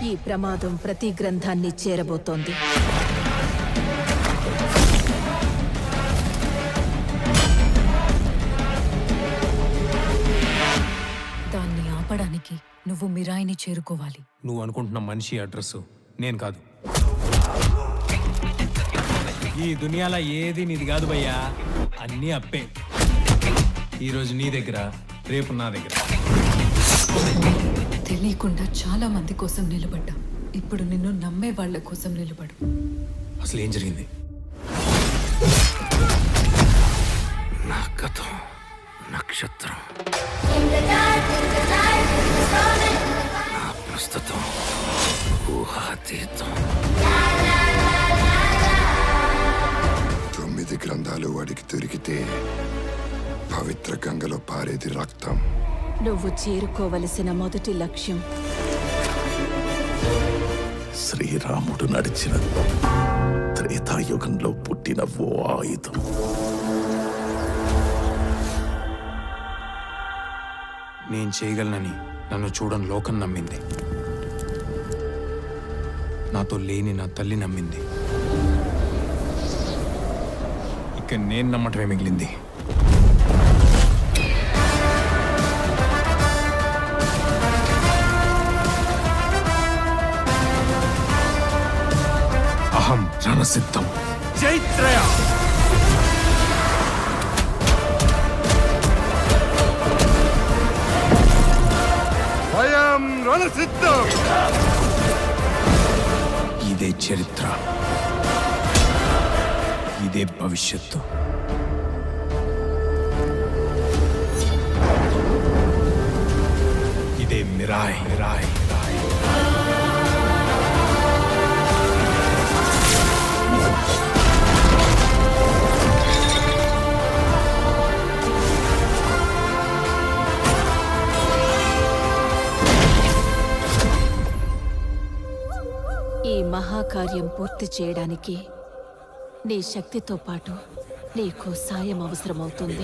ఈ ప్రమాదం ప్రతి గ్రంథాన్ని చేరబోతోంది. దాన్ని ఆపడానికి నువ్వు మిరాయిని చేరుకోవాలి. నువ్వు అనుకుంటున్న మనిషి అడ్రస్ నేను కాదు. ఈ దునియాలో ఏది నీది కాదు భయ్యా, అన్నీ అప్పే. ఈరోజు నీ దగ్గర, రేపు నా దగ్గర. తెలియకుండా చాలా మంది కోసం నిలబడ్డా. ఇప్పుడు నిన్ను నమ్మే వాళ్ళ కోసం నిలబడు. అసలు ఏం జరిగింది? నా గతం నక్షత్రం, నా ప్రస్తుతం ఊహాతీతం. 9 గ్రంథాలు వాడికి దొరికితే పవిత్ర గంగలో పారేది రక్తం. నువ్వు చేరుకోవలసిన మొదటి లక్ష్యం శ్రీరాముడు నడిచిన త్రేతాయుగంలో పుట్టిన ఓ ఆయుధం. నేను చేయగలనని నన్ను చూడని లోకం నమ్మింది. నాతో లేని నా తల్లి నమ్మింది. ఇక నేను నమ్మటమే మిగిలింది. అహం రణసిద్ధం. జైత్రయ. భయం రణసిద్ధం. ఇదే చరిత్ర, ఇదే భవిష్యత్తు. ఇదే మిరాయ్. మిరాయ్ ఈ మహాకార్యం పూర్తి చేయడానికి నీ శక్తితో పాటు నీకు సాయం అవసరమవుతుంది.